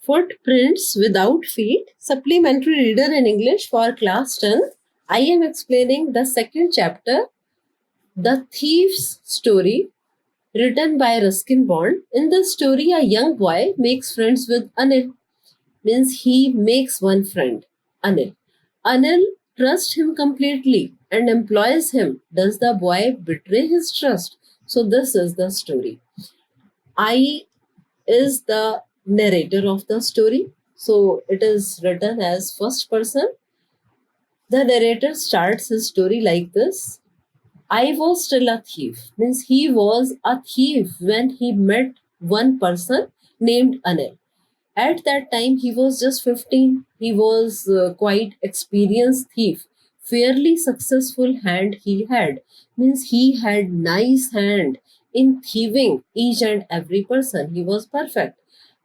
Footprints without feet, supplementary reader in English for class 10th. I am explaining the second chapter, The Thief's Story, written by Ruskin Bond. In this story, a young boy makes friends with Anil. Means he makes one friend, Anil. Anil trusts him completely and employs him. Does the boy betray his trust? So this is the story. I is the narrator of the story. So it is written as first person. The narrator starts his story like this. I was still a thief. Means he was a thief when he met one person named Anil. At that time, he was just 15. He was quite experienced thief. Fairly successful hand he had. Means he had nice hand in thieving each and every person. He was perfect.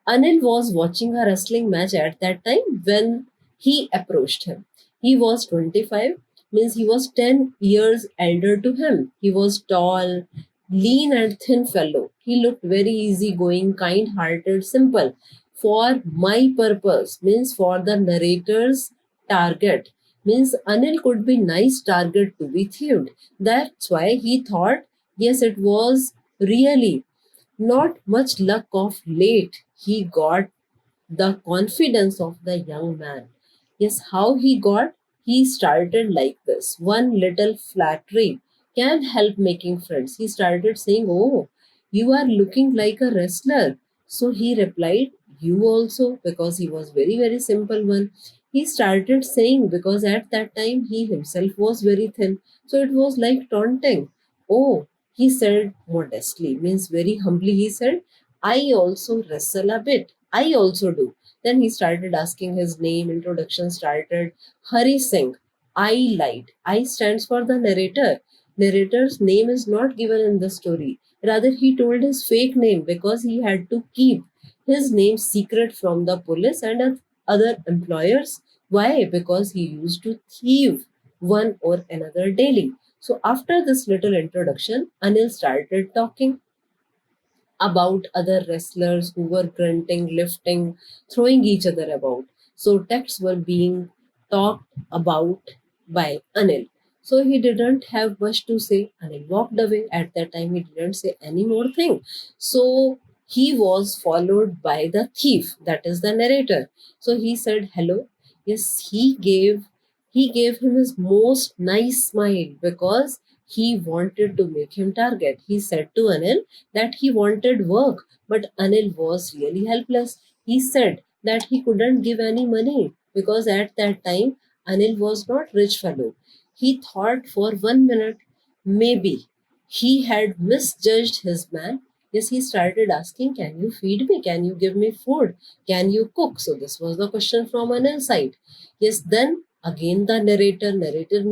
Anil was watching a wrestling match at that time when he approached him. He was 25, means he was 10 years elder to him. He was tall, lean and thin fellow. He looked very easygoing, kind-hearted, simple. For my purpose, means for the narrator's target, means Anil could be nice target to be thieved. That's why he thought, yes, it was really not much luck of late. He got the confidence of the young man. Yes, how he got? He started like this. One little flattery can help making friends. He started saying, "Oh, you are looking like a wrestler." So he replied, "You also," because he was very, very simple one. He started saying, because at that time he himself was very thin. So it was like taunting. Oh, he said modestly, means very humbly, he said, "I also wrestle a bit. I also do." Then he started asking his name, introduction started. Hari Singh. I lied. I stands for the narrator. Narrator's name is not given in the story. Rather, he told his fake name because he had to keep his name secret from the police and other employers. Why? Because he used to thieve one or another daily. So after this little introduction, Anil started talking about other wrestlers who were grunting, lifting, throwing each other about. So texts were being talked about by Anil. So he didn't have much to say. Anil walked away. At that time, he didn't say any more thing. So he was followed by the thief, that is the narrator. So he said hello. Yes, he gave him his most nice smile because he wanted to make him target. He said to Anil that he wanted work, but Anil was really helpless. He said that he couldn't give any money because at that time Anil was not rich fellow. He thought for 1 minute maybe he had misjudged his man. Yes, he started asking, "Can you feed me? Can you give me food? Can you cook?" So this was the question from Anil's side. Yes, then again the narrator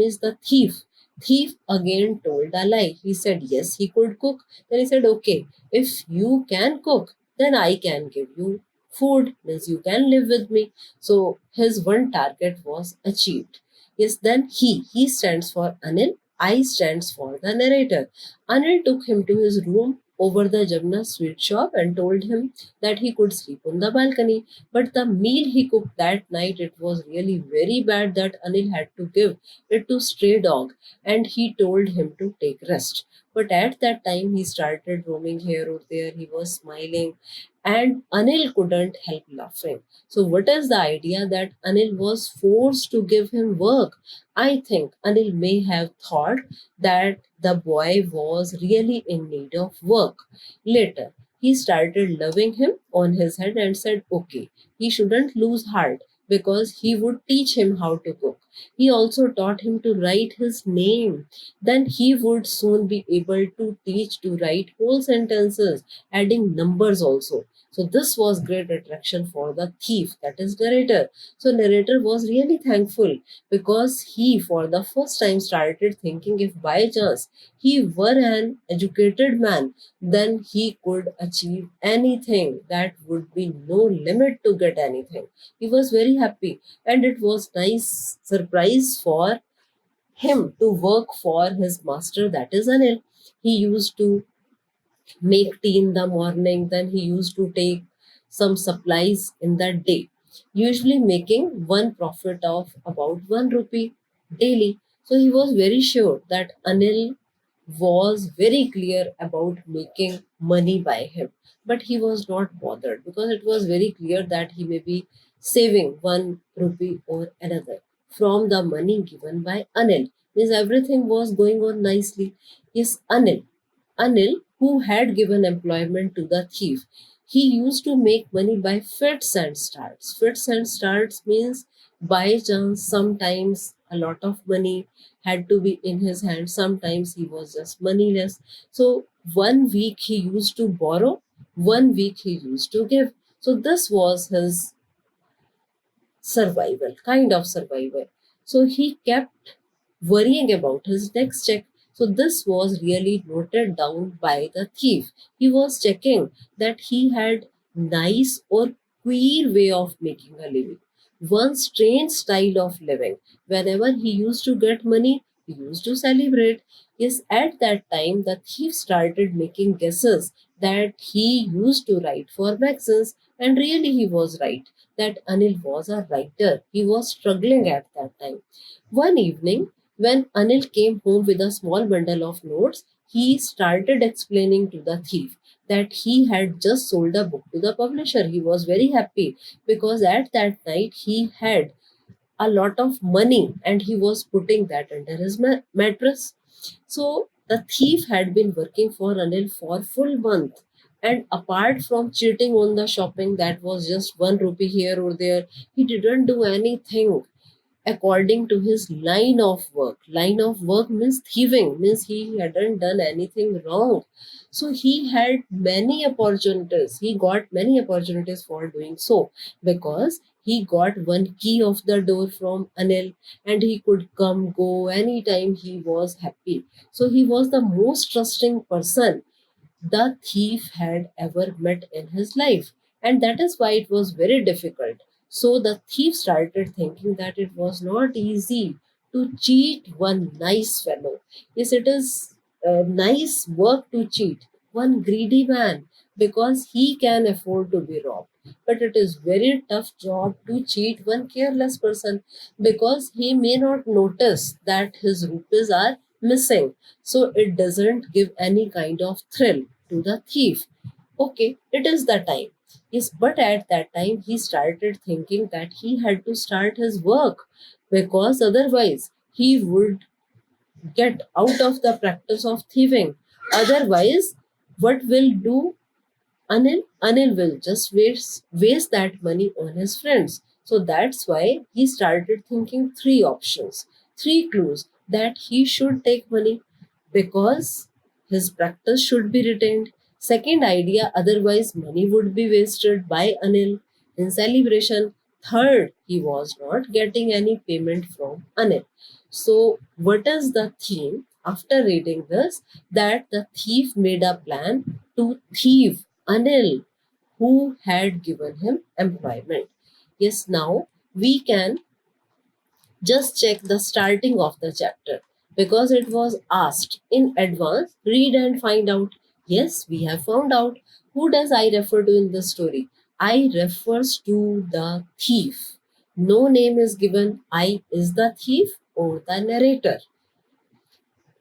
means the thief. Thief again told a lie. He said yes, he could cook. Then he said, "Okay, if you can cook, then I can give you food, means you can live with me." So his one target was achieved. Yes, then he stands for Anil, I stands for the narrator. Anil took him to his room over the Jamna sweet shop and told him that he could sleep on the balcony. But the meal he cooked that night, it was really very bad that Anil had to give it to stray dog, and he told him to take rest. But at that time, he started roaming here or there. He was smiling, and Anil couldn't help laughing. So, what is the idea that Anil was forced to give him work? I think Anil may have thought that the boy was really in need of work. Later, he started loving him on his head and said, okay, he shouldn't lose heart because he would teach him how to cook. He also taught him to write his name. Then he would soon be able to teach to write whole sentences, adding numbers also. So this was great attraction for the thief, that is narrator. So narrator was really thankful because he for the first time started thinking if by chance he were an educated man, then he could achieve anything. That would be no limit to get anything. He was very happy, and it was nice surprise for him to work for his master, that is Anil. He used to make tea in the morning, then he used to take some supplies in that day, usually making one profit of about 1 rupee daily. So he was very sure that Anil was very clear about making money by him, but he was not bothered because it was very clear that he may be saving 1 rupee or another from the money given by Anil. Means everything was going on nicely. Yes, Anil, who had given employment to the thief, he used to make money by fits and starts. Fits and starts means by chance, sometimes a lot of money had to be in his hand, sometimes he was just moneyless. So, 1 week he used to borrow, 1 week he used to give. So, this was his survival, kind of survival. So he kept worrying about his next check. So this was really noted down by the thief. He was checking that he had nice or queer way of making a living, one strange style of living. Whenever he used to get money, he used to celebrate. Yes, at that time, the thief started making guesses that he used to write for magazines, and really he was right that Anil was a writer. He was struggling at that time. One evening, when Anil came home with a small bundle of notes, he started explaining to the thief that he had just sold a book to the publisher. He was very happy because at that night he had a lot of money and he was putting that under his mattress. So the thief had been working for Anil for full month. And apart from cheating on the shopping, that was just 1 rupee here or there, he didn't do anything according to his line of work. Line of work means thieving, means he hadn't done anything wrong. So he had many opportunities. He got many opportunities for doing so because he got one key of the door from Anil and he could come go anytime he was happy. So he was the most trusting person the thief had ever met in his life. And that is why it was very difficult. So the thief started thinking that it was not easy to cheat one nice fellow. Yes, it is nice work to cheat one greedy man because he can afford to be robbed. But it is very tough job to cheat one careless person because he may not notice that his rupees are missing, so it doesn't give any kind of thrill to the thief. Okay, it is the time. Yes, but at that time he started thinking that he had to start his work because otherwise he would get out of the practice of thieving. Otherwise, what will do Anil will just waste that money on his friends. So that's why he started thinking three options, three clues that he should take money because his practice should be retained. Second idea, otherwise money would be wasted by Anil in celebration. Third, he was not getting any payment from Anil. So, what is the theme? After reading this, that the thief made a plan to thieve Anil, who had given him employment. Yes, now we can just check the starting of the chapter because it was asked in advance. Read and find out. Yes, we have found out. Who does I refer to in the story? I refers to the thief. No name is given. I is the thief or the narrator.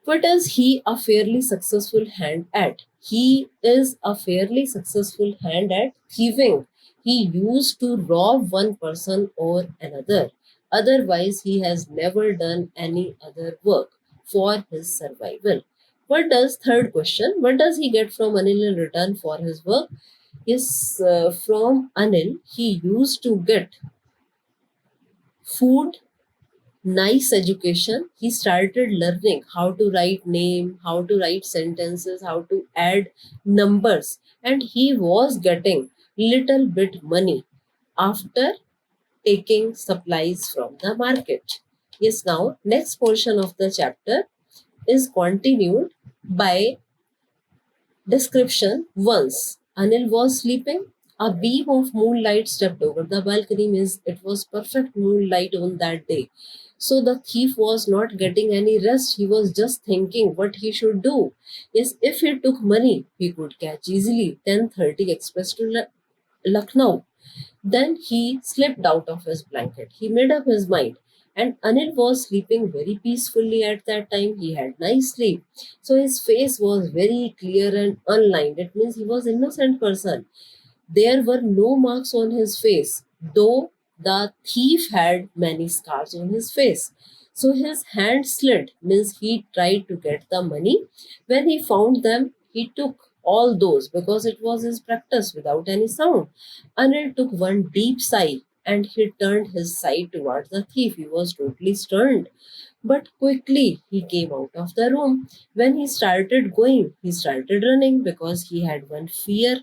What is he a fairly successful hand at? He is a fairly successful hand at thieving. He used to rob one person or another. Otherwise, he has never done any other work for his survival. What does third question? What does he get from Anil in return for his work? Yes, from Anil, he used to get food, nice education. He started learning how to write name, how to write sentences, how to add numbers, and he was getting little bit money after taking supplies from the market. Yes, now next portion of the chapter is continued by description. Once Anil was sleeping, a beam of moonlight stepped over the balcony. Means it was perfect moonlight on that day. So the thief was not getting any rest. He was just thinking what he should do. Yes, if he took money, he could catch easily 10:30 express to Lucknow. Then he slipped out of his blanket. He made up his mind. And Anil was sleeping very peacefully at that time. He had nice sleep. So his face was very clear and unlined. It means he was innocent person. There were no marks on his face, though the thief had many scars on his face. So his hand slid, means he tried to get the money. When he found them, he took all those because it was his practice without any sound. Anil took one deep sigh and he turned his side towards the thief. He was totally stunned. But quickly he came out of the room. When he started going, he started running because he had one fear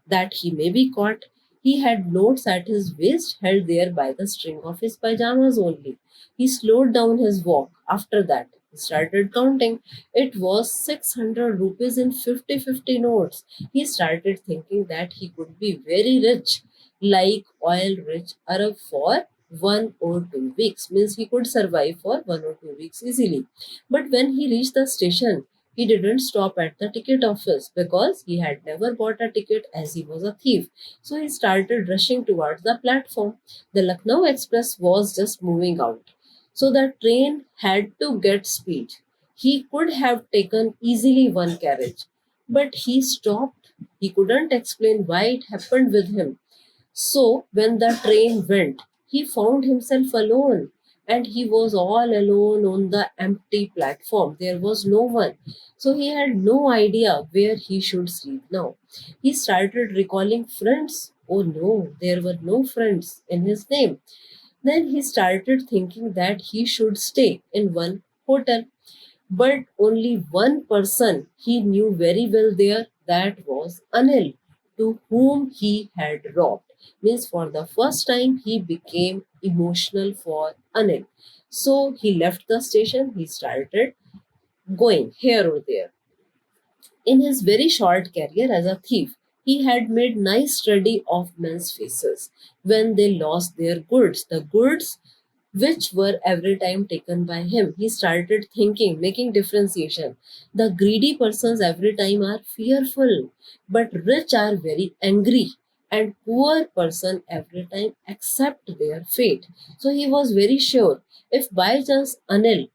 that he may be caught. He had notes at his waist held there by the string of his pajamas only. He slowed down his walk. After that, he started counting. It was 600 rupees in 50-50 notes. He started thinking that he could be very rich, like oil rich Arab for 1 or 2 weeks. Means he could survive for 1 or 2 weeks easily. But when he reached the station, he didn't stop at the ticket office because he had never bought a ticket as he was a thief. So he started rushing towards the platform. The Lucknow Express was just moving out. So the train had to get speed. He could have taken easily one carriage, but he stopped. He couldn't explain why it happened with him. So, when the train went, he found himself alone, and he was all alone on the empty platform. There was no one. So, he had no idea where he should sleep now. He started recalling friends. Oh no, there were no friends in his name. Then he started thinking that he should stay in one hotel, but only one person he knew very well there, that was Anil, to whom he had robbed. Means for the first time he became emotional for Anil. So he left the station, he started going here or there. In his very short career as a thief, he had made nice study of men's faces when they lost their goods. The goods which were every time taken by him. He started thinking, making differentiation. The greedy persons every time are fearful, but rich are very angry, and poor person every time accept their fate. So he was very sure if by chance Anil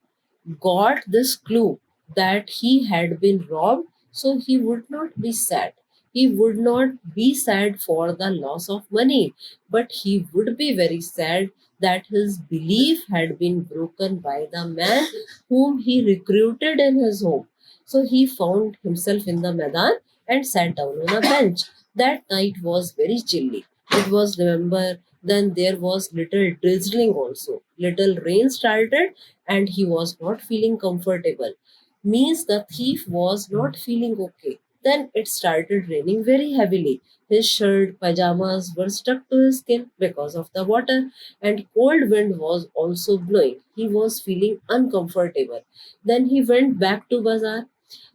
got this clue that he had been robbed, so he would not be sad. He would not be sad for the loss of money, but he would be very sad that his belief had been broken by the man whom he recruited in his home. So he found himself in the Maidan and sat down on a bench. That night was very chilly. It was November, then there was little drizzling also. Little rain started and he was not feeling comfortable. Means the thief was not feeling okay. Then it started raining very heavily. His shirt, pajamas were stuck to his skin because of the water, and cold wind was also blowing. He was feeling uncomfortable. Then he went back to bazaar.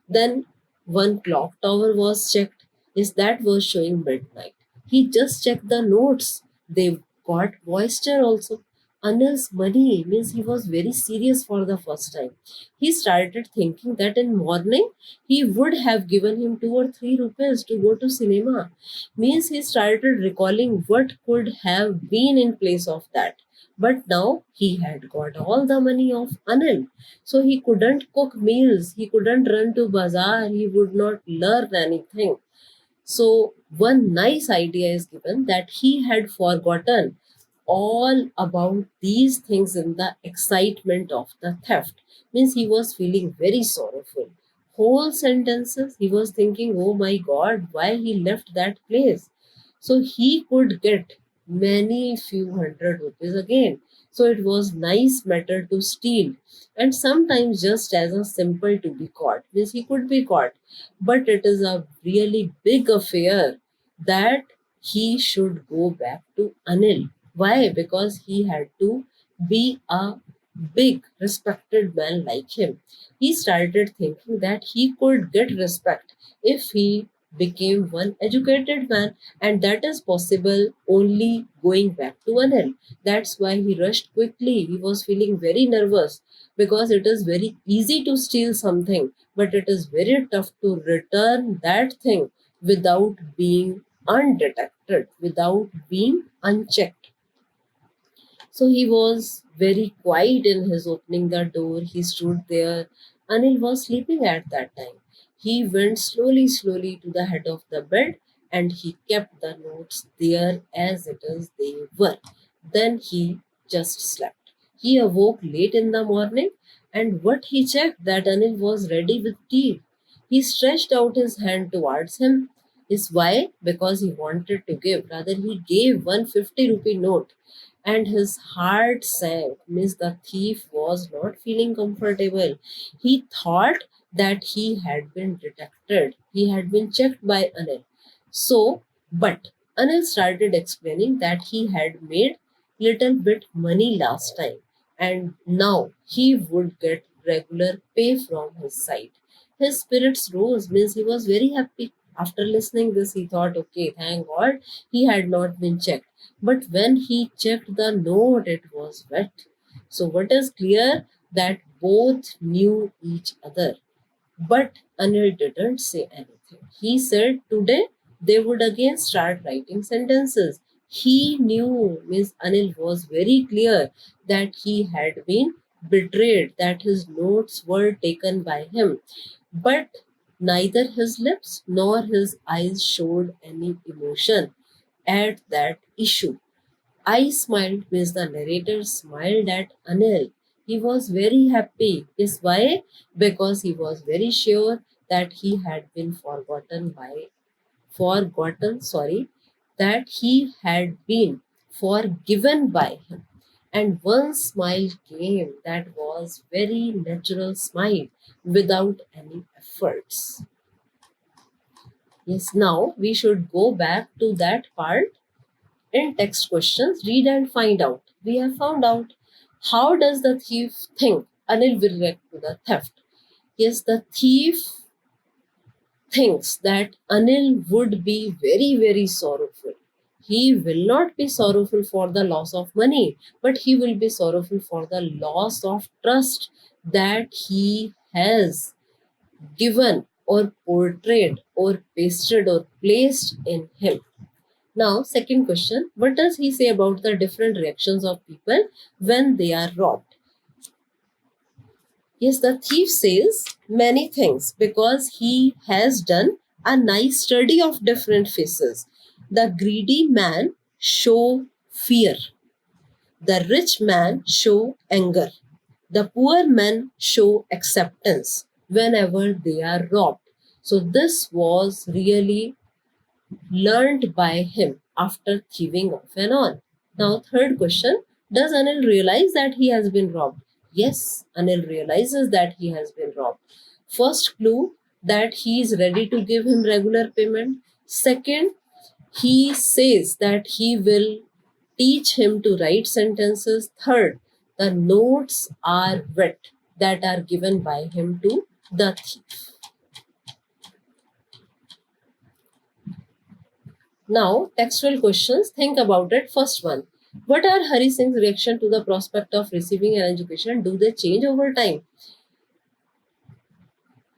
Then one clock tower was checked. Is that was showing midnight. He just checked the notes. They got moisture also. Anil's money means he was very serious for the first time. He started thinking that in morning he would have given him 2 or 3 rupees to go to cinema. Means he started recalling what could have been in place of that. But now he had got all the money of Anil. So he couldn't cook meals, he couldn't run to bazaar, he would not learn anything. So, one nice idea is given that he had forgotten all about these things in the excitement of the theft. Means he was feeling very sorrowful. Whole sentences he was thinking, oh my god, why he left that place. So he could get many few hundred rupees again. So it was nice matter to steal, and sometimes just as a simple to be caught. Means he could be caught, but it is a really big affair that he should go back to Anil. Why? Because he had to be a big, respected man like him. He started thinking that he could get respect if he became one educated man, and that is possible only going back to Anil. That's why he rushed quickly. He was feeling very nervous because it is very easy to steal something, but it is very tough to return that thing without being undetected, without being unchecked. So he was very quiet in his opening the door. He stood there. Anil was sleeping at that time. He went slowly to the head of the bed and he kept the notes there as it is they were. Then he just slept. He awoke late in the morning, and what he checked that Anil was ready with tea. He stretched out his hand towards him. Is why? Because he wanted to give. Rather, he gave 150 rupee note, and his heart sank. Means the thief was not feeling comfortable. He thought that he had been detected. He had been checked by Anil. So, but Anil started explaining that he had made little bit money last time, and now he would get regular pay from his side. His spirits rose, means he was very happy. After listening this, he thought, okay, thank God he had not been checked. But when he checked the note, it was wet. So what is clear, that both knew each other. But Anil didn't say anything. He said today they would again start writing sentences. He knew, Miss Anil was very clear that he had been betrayed, that his notes were taken by him. But neither his lips nor his eyes showed any emotion at that issue. I smiled, means the narrator smiled at Anil. He was very happy. Yes, why? Because he was very sure that he had been that he had been forgiven by him. And one smile came that was very natural smile without any efforts. Yes, now we should go back to that part. In text questions, read and find out. We have found out, how does the thief think Anil will react to the theft? Yes, the thief thinks that Anil would be very sorrowful. He will not be sorrowful for the loss of money, but he will be sorrowful for the loss of trust that he has given or portrayed or pasted or placed in him. Now, second question, what does he say about the different reactions of people when they are robbed? Yes, the thief says many things because he has done a nice study of different faces. The greedy man show fear. The rich man show anger. The poor men show acceptance whenever they are robbed. So this was really learned by him after thieving off and on. Now, third question, does Anil realize that he has been robbed? Yes, Anil realizes that he has been robbed. First clue, that he is ready to give him regular payment. Second, he says that he will teach him to write sentences. Third, the notes are wet that are given by him to the thief. Now, textual questions. Think about it. First one. What are Hari Singh's reaction to the prospect of receiving an education? Do they change over time?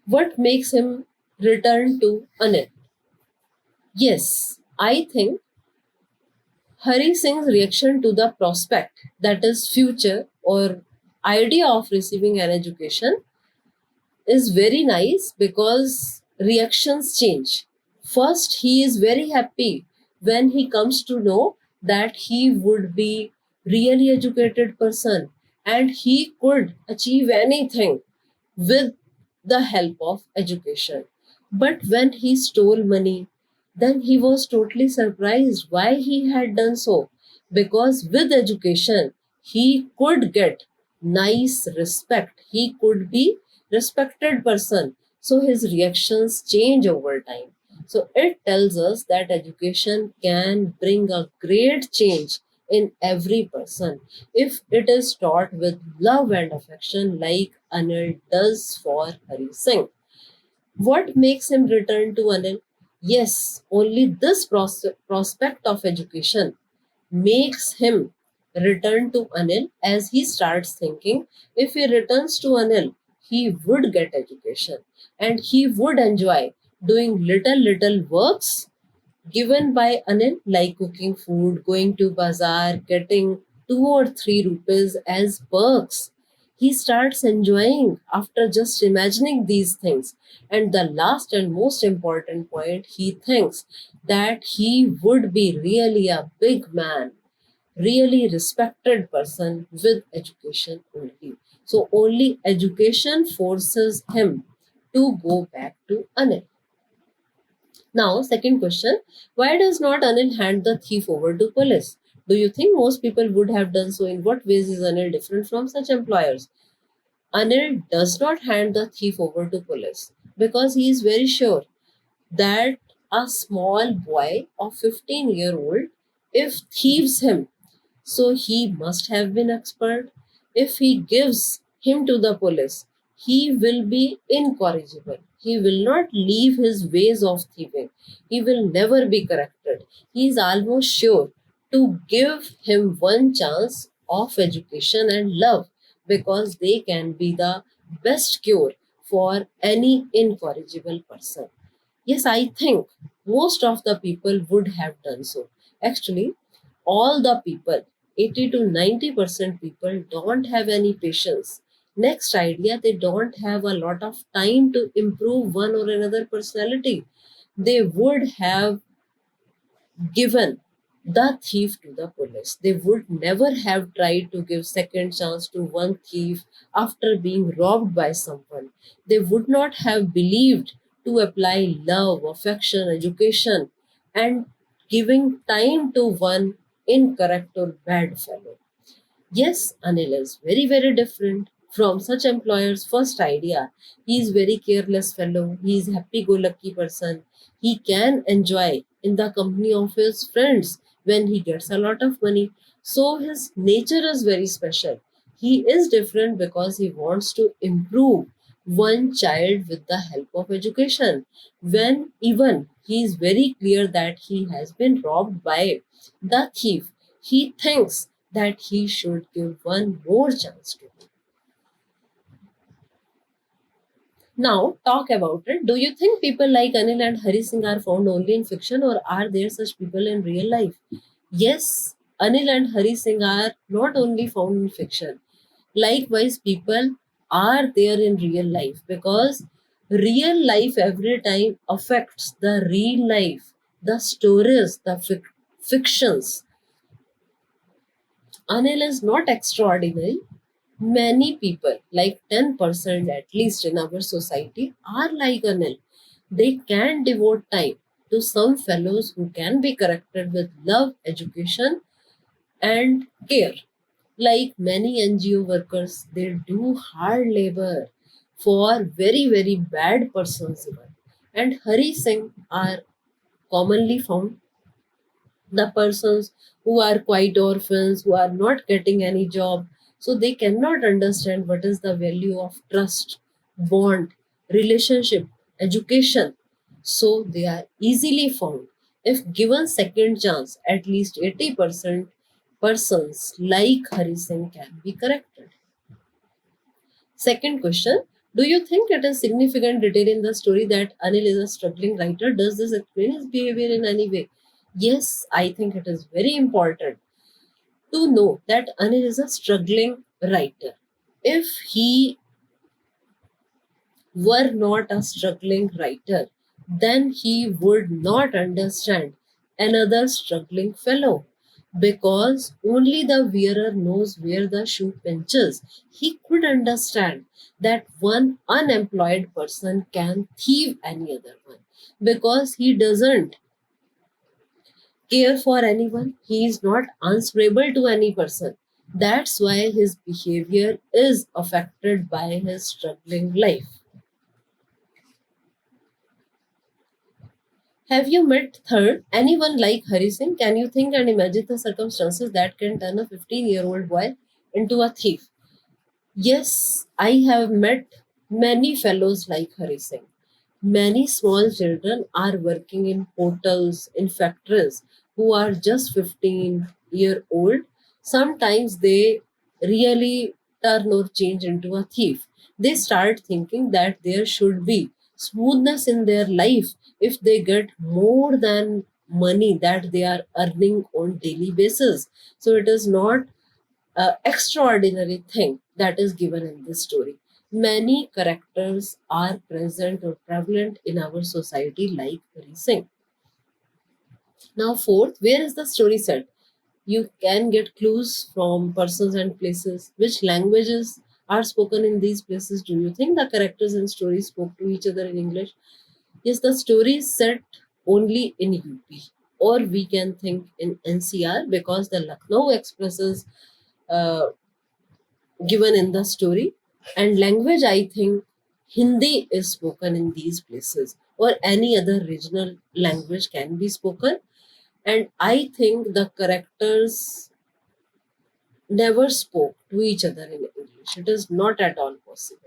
What makes him return to Anil? Yes, I think Hari Singh's reaction to the prospect, that is future or idea of receiving an education, is very nice because reactions change. First, he is very happy when he comes to know that he would be really educated person and he could achieve anything with the help of education. But when he stole money, then he was totally surprised why he had done so. Because with education, he could get nice respect. He could be respected person. So his reactions change over time. So it tells us that education can bring a great change in every person if it is taught with love and affection like Anil does for Hari Singh. What makes him return to Anil? Yes, only this prospect of education makes him return to Anil, as he starts thinking if he returns to Anil, he would get education and he would enjoy doing little works given by Anil, like cooking food, going to bazaar, getting 2 or 3 rupees as perks. He starts enjoying after just imagining these things. And the last and most important point, he thinks that he would be really a big man, really respected person with education only. So only education forces him to go back to Anil. Now, second question, why does not Anil hand the thief over to police? Do you think most people would have done so? In what ways is Anil different from such employers? Anil does not hand the thief over to police because he is very sure that a small boy of 15-year-old, if thieves him, so he must have been expert. If he gives him to the police, he will be incorrigible. He will not leave his ways of thieving. He will never be corrected. He is almost sure to give him one chance of education and love, because they can be the best cure for any incorrigible person. Yes, I think most of the people would have done so. Actually, all the people, 80 to 90% people, don't have any patience. Next idea, they don't have a lot of time to improve one or another personality. They would have given the thief to the police. They would never have tried to give second chance to one thief after being robbed by someone. They would not have believed to apply love, affection, education, and giving time to one incorrect or bad fellow. Yes, Anil is very, very different from such employers' first idea. He is very careless fellow. He is happy-go-lucky person. He can enjoy in the company of his friends when he gets a lot of money. So his nature is very special. He is different because he wants to improve one child with the help of education. When even he is very clear that he has been robbed by the thief, he thinks that he should give one more chance to him. Now, talk about it. Do you think people like Anil and Hari Singh are found only in fiction, or are there such people in real life? Yes, Anil and Hari Singh are not only found in fiction. Likewise, people are there in real life, because real life every time affects the real life, the stories, the fictions. Anil is not extraordinary. Many people, like 10% at least in our society, are like Anil. They can devote time to some fellows who can be corrected with love, education, and care. Like many NGO workers, they do hard labor for very, very bad persons even. And Hari Singh are commonly found the persons who are quite orphans, who are not getting any job, so they cannot understand what is the value of trust, bond, relationship, education. So they are easily found. If given second chance, at least 80% persons like Hari Singh can be corrected. Second question, do you think it is significant detail in the story that Anil is a struggling writer? Does this explain his behavior in any way? Yes, I think it is very important to know that Anil is a struggling writer. If he were not a struggling writer, then he would not understand another struggling fellow, because only the wearer knows where the shoe pinches. He could understand that one unemployed person can thieve any other one, because he doesn't care for anyone. He is not answerable to any person. That's why his behavior is affected by his struggling life. Have you met third anyone like Hari Singh? Can you think and imagine the circumstances that can turn a 15-year-old boy into a thief? Yes, I have met many fellows like Hari Singh. Many small children are working in hotels, in factories, who are just 15-year old. Sometimes they really turn or change into a thief. They start thinking that there should be smoothness in their life if they get more than money that they are earning on daily basis. So it is not an extraordinary thing that is given in this story. Many characters are present or prevalent in our society like Hari Singh. Now, fourth, where is the story set? You can get clues from persons and places. Which languages are spoken in these places? Do you think the characters and stories spoke to each other in English? Yes, the story is set only in UP, or we can think in NCR because the Lucknow expresses uh, given in the story. And language, I think Hindi is spoken in these places, or any other regional language can be spoken. And I think the characters never spoke to each other in English. It is not at all possible.